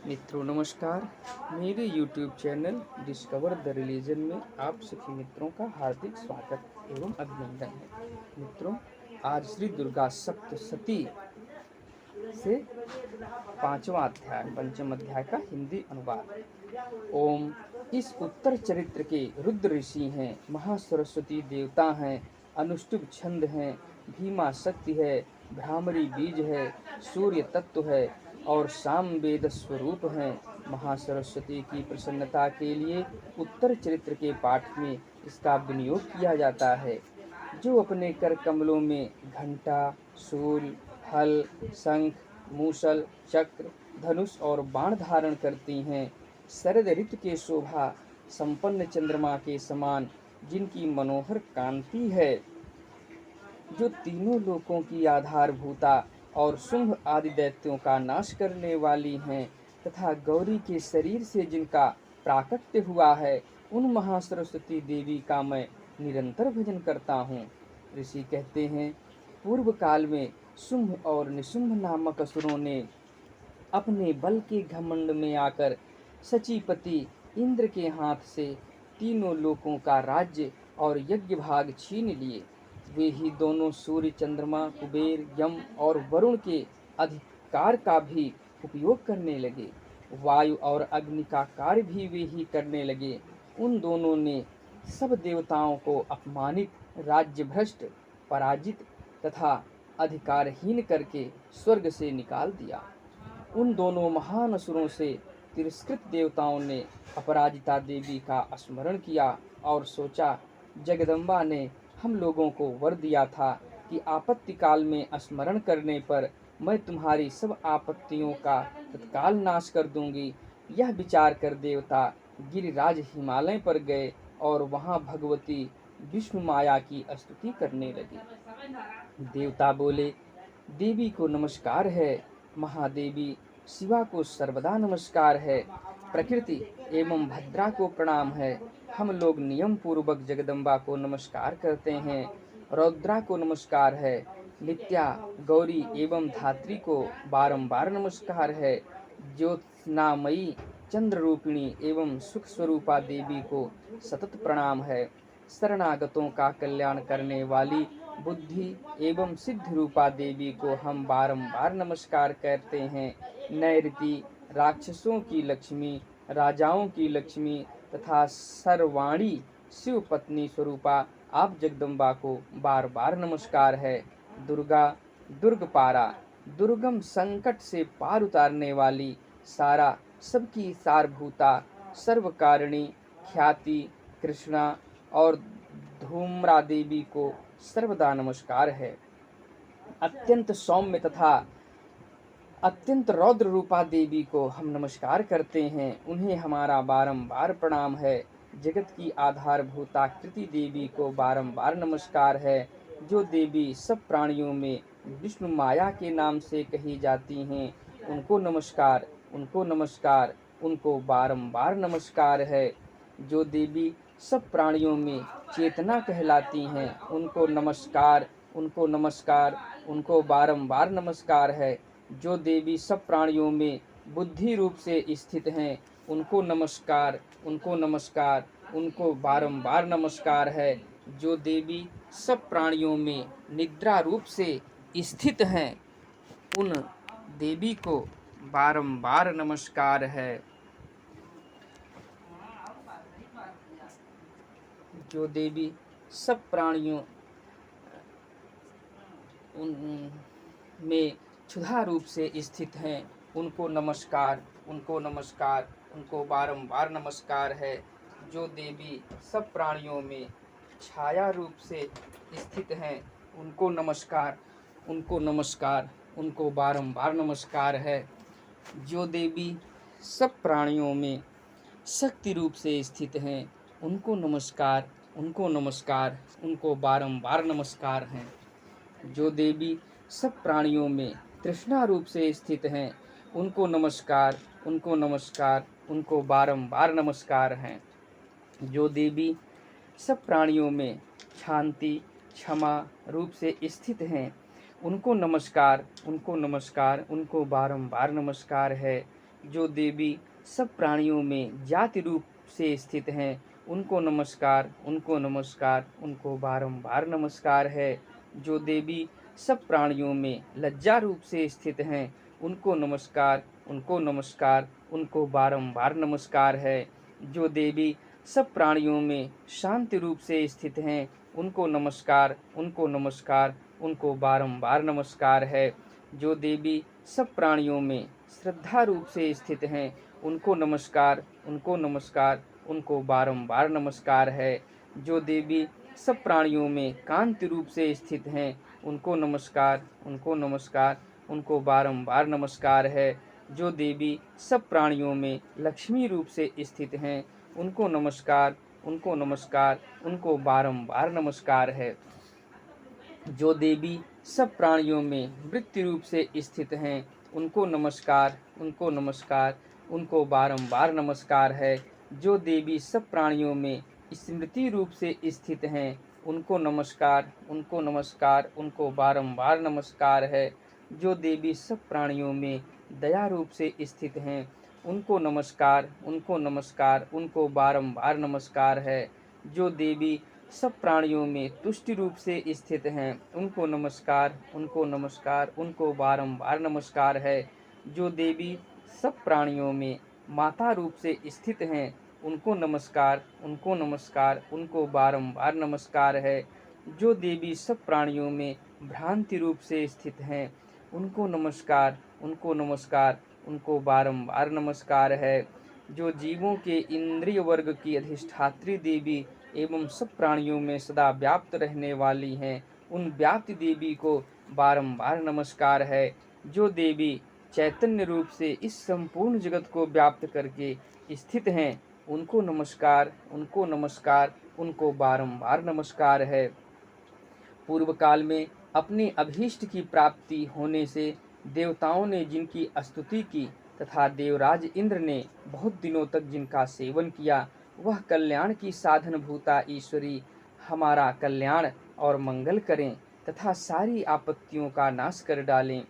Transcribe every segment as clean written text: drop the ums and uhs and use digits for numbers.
मित्रों नमस्कार। मेरे YouTube channel discover the religion में आप सभी मित्रों का हार्दिक स्वागत एवं अभिनंदन है। मित्रों, आज श्री दुर्गा सप्तशती से पांचवा अध्याय पंचम अध्याय का हिंदी अनुवाद। ओम। इस उत्तर चरित्र के रुद्र ऋषि हैं, महासरस्वती देवता हैं, अनुष्टुप छंद हैं, भीमा शक्ति है, भ्रामरी बीज है, सूर्य तत्व है और साम वेद स्वरूप हैं। महासरस्वती की प्रसन्नता के लिए उत्तर चरित्र के पाठ में इसका विनियोग किया जाता है। जो अपने कर कमलों में घंटा, शूल, हल, शंख, मूसल, चक्र, धनुष और बाण धारण करती हैं, शरद ऋतु के शोभा संपन्न चंद्रमा के समान जिनकी मनोहर कांति है, जो तीनों लोकों की आधारभूता और शुंभ आदि दैत्यों का नाश करने वाली हैं, तथा गौरी के शरीर से जिनका प्राकट्य हुआ है, उन महासरस्वती देवी का मैं निरंतर भजन करता हूँ। ऋषि कहते हैं, पूर्व काल में शुंभ और निशुंभ नामक असुरों ने अपने बल के घमंड में आकर सचीपति इंद्र के हाथ से तीनों लोकों का राज्य और यज्ञ भाग छीन लिए। वे ही दोनों सूर्य, चंद्रमा, कुबेर, यम और वरुण के अधिकार का भी उपयोग करने लगे। वायु और अग्नि का कार्य भी वे ही करने लगे। उन दोनों ने सब देवताओं को अपमानित, राज्य भ्रष्ट, पराजित तथा अधिकारहीन करके स्वर्ग से निकाल दिया। उन दोनों महान असुरों से तिरस्कृत देवताओं ने अपराजिता देवी का स्मरण किया और सोचा, जगदम्बा ने हम लोगों को वर दिया था कि आपत्ति काल में स्मरण करने पर मैं तुम्हारी सब आपत्तियों का तत्काल नाश कर दूंगी। यह विचार कर देवता गिरिराज हिमालय पर गए और वहां भगवती विष्णु माया की स्तुति करने लगे। देवता बोले, देवी को नमस्कार है, महादेवी शिवा को सर्वदा नमस्कार है, प्रकृति एवं भद्रा को प्रणाम है। हम लोग नियम पूर्वक जगदम्बा को नमस्कार करते हैं। रौद्रा को नमस्कार है, नित्या, गौरी एवं धात्री को बारंबार नमस्कार है, ज्योत्स्नामयी, चंद्र रूपिणी एवं सुख स्वरूपा देवी को सतत प्रणाम है। शरणागतों का कल्याण करने वाली बुद्धि एवं सिद्ध रूपा देवी को हम बारंबार नमस्कार करते हैं। नैऋति, राक्षसों की लक्ष्मी, राजाओं की लक्ष्मी तथा सर्वाणी शिव पत्नी स्वरूपा आप जगदम्बा को बार बार नमस्कार है। दुर्गा, दुर्गपारा, दुर्गम संकट से पार उतारने वाली, सारा सबकी सारभूता, सर्वकारिणी, ख्याति, कृष्णा और धूम्रा देवी को सर्वदा नमस्कार है। अत्यंत सौम्य तथा अत्यंत रौद्र रूपा देवी को हम नमस्कार करते हैं, उन्हें हमारा बारंबार प्रणाम है। जगत की आधारभूता कृति देवी को बारंबार नमस्कार है। जो देवी सब प्राणियों में विष्णु माया के नाम से कही जाती हैं, उनको नमस्कार, उनको नमस्कार, उनको बारंबार नमस्कार है। जो देवी सब प्राणियों में चेतना कहलाती हैं, उनको नमस्कार, उनको नमस्कार, उनको बारंबार नमस्कार है। जो देवी सब प्राणियों में बुद्धि रूप से स्थित हैं, उनको नमस्कार, उनको नमस्कार, उनको बारंबार नमस्कार है। जो देवी सब प्राणियों में निद्रा रूप से स्थित हैं, उन देवी को बारंबार नमस्कार है। जो देवी सब प्राणियों में क्षुधा रूप से स्थित हैं, उनको नमस्कार, उनको नमस्कार, उनको बारंबार नमस्कार है। जो देवी सब प्राणियों में छाया रूप से स्थित हैं, उनको नमस्कार, उनको नमस्कार, उनको बारंबार नमस्कार है। जो देवी सब प्राणियों में शक्ति रूप से स्थित हैं, उनको नमस्कार, उनको नमस्कार, उनको बारंबार नमस्कार हैं। जो देवी सब प्राणियों में तृष्णा रूप से स्थित हैं, उनको नमस्कार, उनको नमस्कार, उनको बारंबार नमस्कार हैं। जो देवी सब प्राणियों में शांति, क्षमा रूप से स्थित हैं, उनको नमस्कार, उनको नमस्कार, उनको बारंबार नमस्कार है। जो देवी सब प्राणियों में जाति रूप से स्थित हैं, उनको नमस्कार, उनको नमस्कार, उनको बारंबार नमस्कार है। जो देवी सब प्राणियों में लज्जा रूप से स्थित हैं, उनको नमस्कार, उनको नमस्कार, उनको बारंबार नमस्कार है। जो देवी सब प्राणियों में शांति रूप से स्थित हैं, उनको नमस्कार, उनको नमस्कार, उनको बारंबार नमस्कार है। जो देवी सब प्राणियों में श्रद्धा रूप से स्थित हैं, उनको नमस्कार, उनको नमस्कार, उनको बारंबार नमस्कार है। जो देवी सब प्राणियों में कांति रूप से स्थित हैं, उनको नमस्कार, उनको नमस्कार, उनको बारंबार नमस्कार है। जो देवी सब प्राणियों में लक्ष्मी रूप से स्थित हैं, उनको नमस्कार, उनको नमस्कार, उनको बारंबार नमस्कार है। जो देवी सब प्राणियों में वृत्ति रूप से स्थित हैं, उनको नमस्कार, उनको नमस्कार, उनको बारंबार नमस्कार है। जो देवी सब प्राणियों में स्मृति रूप से स्थित हैं, उनको नमस्कार, उनको नमस्कार, उनको बारंबार नमस्कार है। जो देवी सब प्राणियों में दया रूप से स्थित हैं, उनको नमस्कार, उनको नमस्कार, उनको बारंबार नमस्कार है। जो देवी सब प्राणियों में तुष्टि रूप से स्थित हैं, उनको नमस्कार, उनको नमस्कार, उनको बारंबार नमस्कार है। जो देवी सब प्राणियों में माता रूप से स्थित हैं, उनको नमस्कार, उनको नमस्कार, उनको बारंबार नमस्कार है। जो देवी सब प्राणियों में भ्रांति रूप से स्थित हैं, उनको नमस्कार, उनको नमस्कार, उनको बारंबार नमस्कार है। जो जीवों के इंद्रिय वर्ग की अधिष्ठात्री देवी एवं सब प्राणियों में सदा व्याप्त रहने वाली हैं, उन व्याप्ति देवी को बारंबार नमस्कार है। जो देवी चैतन्य रूप से इस संपूर्ण जगत को व्याप्त करके स्थित हैं, उनको नमस्कार, उनको नमस्कार, उनको बारंबार नमस्कार है। पूर्व काल में अपने अभीष्ट की प्राप्ति होने से देवताओं ने जिनकी स्तुति की तथा देवराज इंद्र ने बहुत दिनों तक जिनका सेवन किया, वह कल्याण की साधन भूता ईश्वरी हमारा कल्याण और मंगल करें तथा सारी आपत्तियों का नाश कर डालें।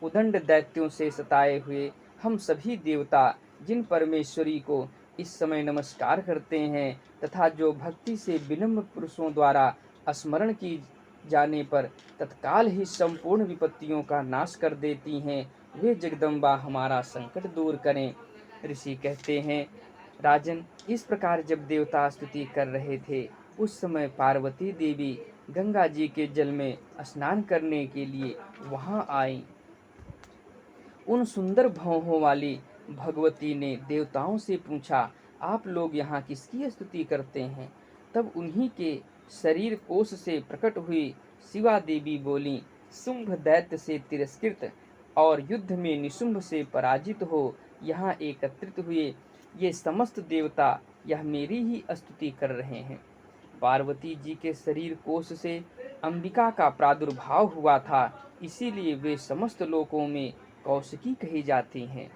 उदंड दैत्यों से सताए हुए हम सभी देवता जिन परमेश्वरी को इस समय नमस्कार करते हैं तथा जो भक्ति से विनम्र पुरुषों द्वारा स्मरण की जाने पर तत्काल ही संपूर्ण विपत्तियों का नाश कर देती हैं, वे जगदम्बा हमारा संकट दूर करें। ऋषि कहते हैं, राजन, इस प्रकार जब देवता स्तुति कर रहे थे, उस समय पार्वती देवी गंगा जी के जल में स्नान करने के लिए वहां आई। उन सुंदर भौहों वाली भगवती ने देवताओं से पूछा, आप लोग यहाँ किसकी स्तुति करते हैं? तब उन्हीं के शरीर कोश से प्रकट हुई शिवा देवी बोली, शुंभ दैत्य से तिरस्कृत और युद्ध में निशुंभ से पराजित हो यहाँ एकत्रित हुए ये समस्त देवता यह मेरी ही स्तुति कर रहे हैं। पार्वती जी के शरीर कोश से अंबिका का प्रादुर्भाव हुआ था, इसीलिए वे समस्त लोकों में कौशिकी कही जाती हैं।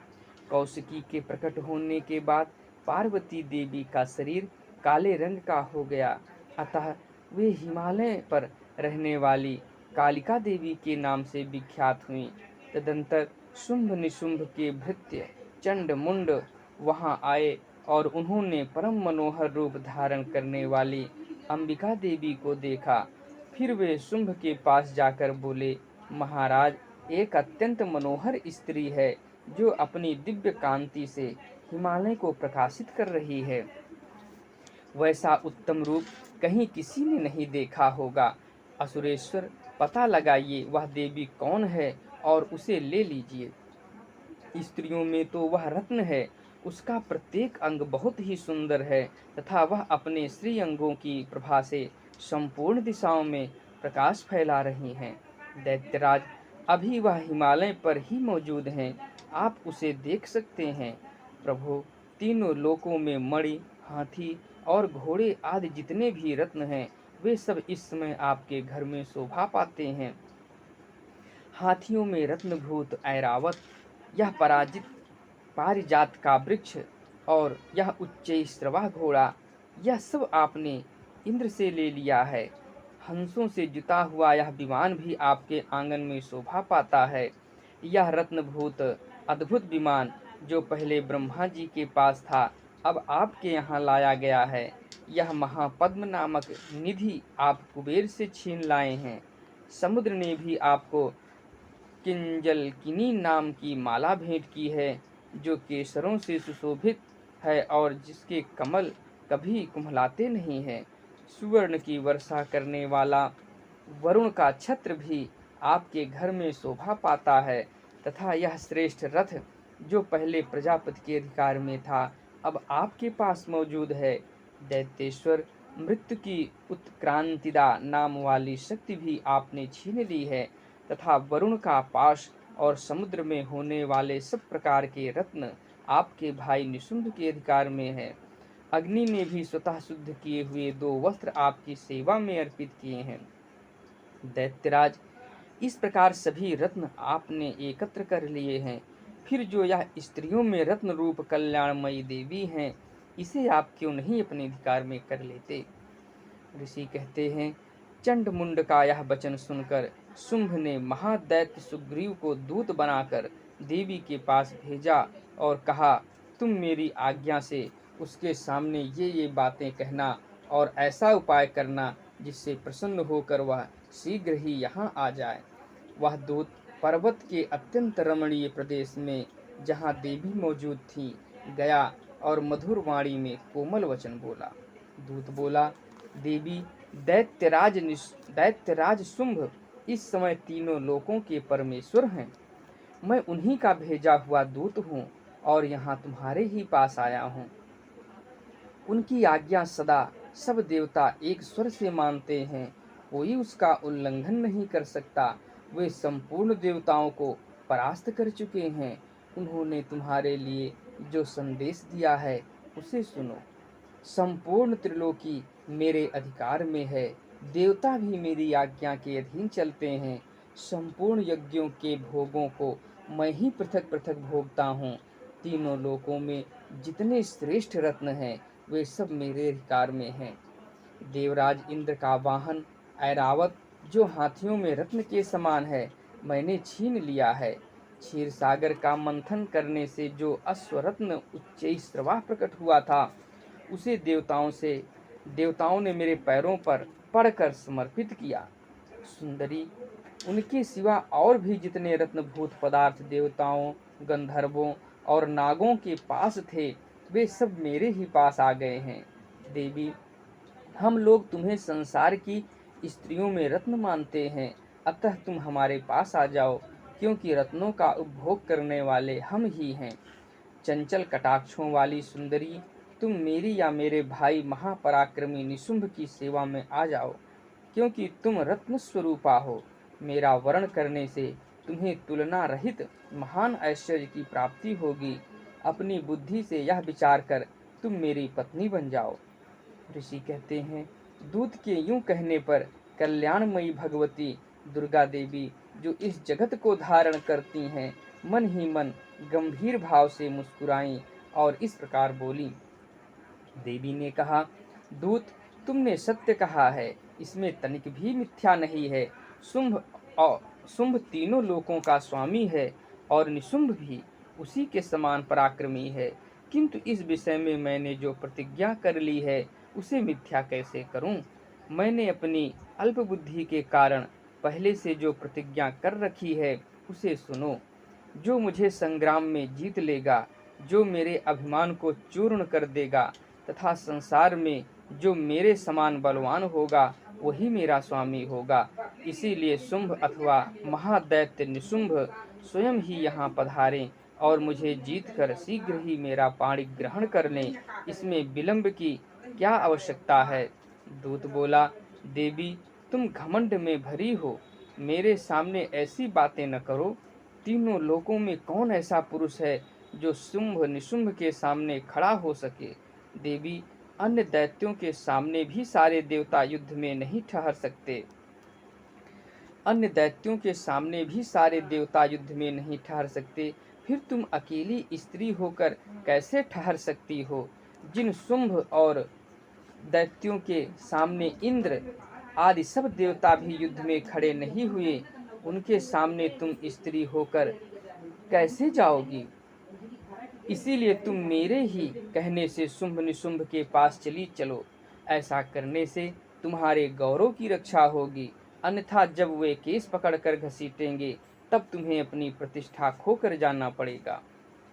कौशिकी के प्रकट होने के बाद पार्वती देवी का शरीर काले रंग का हो गया, अतः वे हिमालय पर रहने वाली कालिका देवी के नाम से विख्यात हुईं। तदंतर शुंभ निशुंभ के भृत्य चंड मुंड वहां आए और उन्होंने परम मनोहर रूप धारण करने वाली अंबिका देवी को देखा। फिर वे शुंभ के पास जाकर बोले, महाराज, एक अत्यंत मनोहर स्त्री है जो अपनी दिव्य कांति से हिमालय को प्रकाशित कर रही है। वैसा उत्तम रूप कहीं किसी ने नहीं देखा होगा। असुरेश्वर, पता लगाइए वह देवी कौन है और उसे ले लीजिए। स्त्रियों में तो वह रत्न है, उसका प्रत्येक अंग बहुत ही सुंदर है तथा वह अपने श्री अंगों की प्रभा से संपूर्ण दिशाओं में प्रकाश फैला रही हैं। दैत्यराज, अभी वह हिमालय पर ही मौजूद हैं, आप उसे देख सकते हैं। प्रभु, तीनों लोकों में मणि, हाथी और घोड़े आदि जितने भी रत्न हैं, वे सब इस समय आपके घर में शोभा पाते हैं। हाथियों में रत्नभूत ऐरावत, यह पारिजात का वृक्ष और यह उच्चैश्रवा घोड़ा, यह सब आपने इंद्र से ले लिया है। हंसों से जुता हुआ यह विमान भी आपके आंगन में शोभा पाता है। यह रत्नभूत अद्भुत विमान जो पहले ब्रह्मा जी के पास था अब आपके यहाँ लाया गया है। यह महापद्म नामक निधि आप कुबेर से छीन लाए हैं। समुद्र ने भी आपको किंजलकिनी नाम की माला भेंट की है, जो केसरों से सुशोभित है और जिसके कमल कभी कुम्हलाते नहीं हैं। सुवर्ण की वर्षा करने वाला वरुण का छत्र भी आपके घर में शोभा पाता है, तथा यह श्रेष्ठ रथ जो पहले प्रजापति के अधिकार में था अब आपके पास मौजूद है। दैत्येश्वर मृत्यु की उत्क्रांतिदा नाम वाली शक्ति भी आपने छीन ली है, तथा वरुण का पाश और समुद्र में होने वाले सब प्रकार के रत्न आपके भाई निशुंभ के अधिकार में है। अग्नि ने भी स्वतः शुद्ध किए हुए 2 वस्त्र आपकी सेवा में अर्पित किए हैं। दैत्यराज, इस प्रकार सभी रत्न आपने एकत्र कर लिए हैं। फिर जो यह स्त्रियों में रत्न रूप कल्याणमयी देवी हैं, इसे आप क्यों नहीं अपने अधिकार में कर लेते। ऋषि कहते हैं, चंड मुंड का यह वचन सुनकर शुंभ ने महादैत्य सुग्रीव को दूत बनाकर देवी के पास भेजा और कहा, तुम मेरी आज्ञा से उसके सामने ये बातें कहना और ऐसा उपाय करना जिससे प्रसन्न होकर वह शीघ्र ही यहाँ आ जाए। वह दूत पर्वत के अत्यंत रमणीय प्रदेश में जहाँ देवी मौजूद थी गया और मधुर वाणी में कोमल वचन बोला। दूत बोला, देवी, दैत्यराज शुंभ इस समय तीनों लोकों के परमेश्वर हैं। मैं उन्हीं का भेजा हुआ दूत हूँ और यहाँ तुम्हारे ही पास आया हूँ। उनकी आज्ञा सदा सब देवता एक स्वर से मानते हैं, कोई उसका उल्लंघन नहीं कर सकता। वे संपूर्ण देवताओं को परास्त कर चुके हैं। उन्होंने तुम्हारे लिए जो संदेश दिया है उसे सुनो। संपूर्ण त्रिलोकी मेरे अधिकार में है, देवता भी मेरी आज्ञा के अधीन चलते हैं। संपूर्ण यज्ञों के भोगों को मैं ही पृथक पृथक भोगता हूँ। तीनों लोकों में जितने श्रेष्ठ रत्न हैं वे सब मेरे अधिकार में हैं। देवराज इंद्र का वाहन ऐरावत जो हाथियों में रत्न के समान है मैंने छीन लिया है। क्षीर सागर का मंथन करने से जो अश्वरत्न उच्चैःश्रवा प्रकट हुआ था उसे देवताओं ने मेरे पैरों पर पड़कर समर्पित किया। सुंदरी, उनके सिवा और भी जितने रत्नभूत पदार्थ देवताओं, गंधर्वों और नागों के पास थे वे सब मेरे ही पास आ गए हैं। देवी, हम लोग तुम्हें संसार की स्त्रियों में रत्न मानते हैं, अतः तुम हमारे पास आ जाओ, क्योंकि रत्नों का उपभोग करने वाले हम ही हैं। चंचल कटाक्षों वाली सुंदरी, तुम मेरी या मेरे भाई महापराक्रमी निशुंभ की सेवा में आ जाओ, क्योंकि तुम रत्न स्वरूपा हो। मेरा वर्ण करने से तुम्हें तुलना रहित महान ऐश्वर्य की प्राप्ति होगी। अपनी बुद्धि से यह विचार कर तुम मेरी पत्नी बन जाओ। ऋषि कहते हैं, दूत के यूं कहने पर कल्याणमयी भगवती दुर्गा देवी जो इस जगत को धारण करती हैं मन ही मन गंभीर भाव से मुस्कुराईं और इस प्रकार बोली। देवी ने कहा, दूत, तुमने सत्य कहा है, इसमें तनिक भी मिथ्या नहीं है। शुंभ तीनों लोकों का स्वामी है और निशुंभ भी उसी के समान पराक्रमी है, किंतु इस विषय में मैंने जो प्रतिज्ञा कर ली है उसे मिथ्या कैसे करूं। मैंने अपनी अल्प बुद्धि के कारण पहले से जो प्रतिज्ञा कर रखी है उसे सुनो। जो मुझे संग्राम में जीत लेगा, जो मेरे अभिमान को चूर्ण कर देगा तथा संसार में जो मेरे समान बलवान होगा वही मेरा स्वामी होगा। इसीलिए शुंभ अथवा महादैत्य निशुंभ स्वयं ही यहाँ पधारें और मुझे जीतकर शीघ्र ही मेरा पाणी ग्रहण कर लें। इसमें विलंब की क्या आवश्यकता है। दूत बोला, देवी, तुम घमंड में भरी हो, मेरे सामने ऐसी बातें न करो। तीनों लोकों में कौन ऐसा पुरुष है जो शुंभ निशुंभ के सामने खड़ा हो सके। देवी, अन्य दैत्यों के सामने भी सारे देवता युद्ध में नहीं ठहर सकते। अन्य दैत्यों के सामने भी सारे देवता युद्ध में नहीं ठहर सकते, फिर तुम अकेली स्त्री होकर कैसे ठहर सकती हो। जिन शुंभ और दैत्यों के सामने इंद्र आदि सब देवता भी युद्ध में खड़े नहीं हुए, उनके सामने तुम स्त्री होकर कैसे जाओगी। इसीलिए तुम मेरे ही कहने से शुंभ निशुंभ के पास चली चलो। ऐसा करने से तुम्हारे गौरव की रक्षा होगी, अन्यथा जब वे केस पकड़कर घसीटेंगे तब तुम्हें अपनी प्रतिष्ठा खोकर जाना पड़ेगा।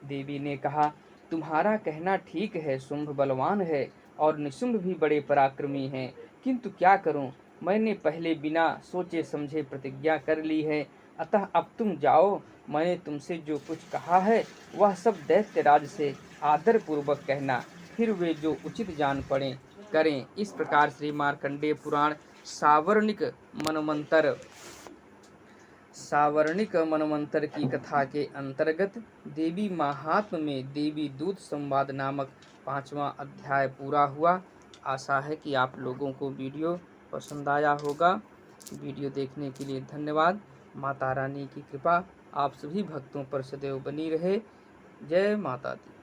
देवी ने कहा, तुम्हारा कहना ठीक है, शुंभ बलवान है और निशुंभ भी बड़े पराक्रमी हैं, किंतु क्या करूं, मैंने पहले बिना सोचे समझे प्रतिज्ञा कर ली है, अतः अब तुम जाओ। मैंने तुमसे जो कुछ कहा है वह सब दैत्यराज से आदर पूर्वक कहना, फिर वे जो उचित जान पड़े करें। इस प्रकार श्री मार्कंडेय पुराण सावर्णिक मनमंत्र की कथा के अंतर्गत देवी महात्म में देवी दूत संवाद नामक 5वां अध्याय पूरा हुआ। आशा है कि आप लोगों को वीडियो पसंद आया होगा। वीडियो देखने के लिए धन्यवाद। माता रानी की कृपा आप सभी भक्तों पर सदैव बनी रहे। जय माता दी।